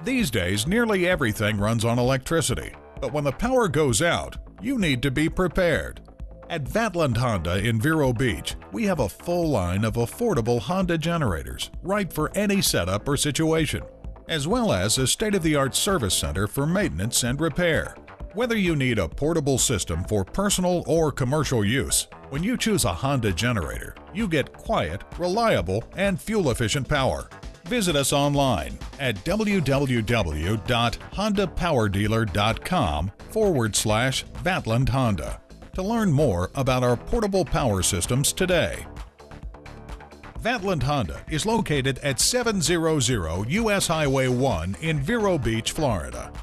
These days, nearly everything runs on electricity, but when the power goes out, you need to be prepared. At Vatland Honda in Vero Beach, we have a full line of affordable Honda generators, right for any setup or situation, as well as a state-of-the-art service center for maintenance and repair. Whether you need a portable system for personal or commercial use, when you choose a Honda generator, you get quiet, reliable, and fuel-efficient power. Visit us online at www.hondapowerdealer.com/Vatland Honda to learn more about our portable power systems today. Vatland Honda is located at 700 US Highway 1 in Vero Beach, Florida.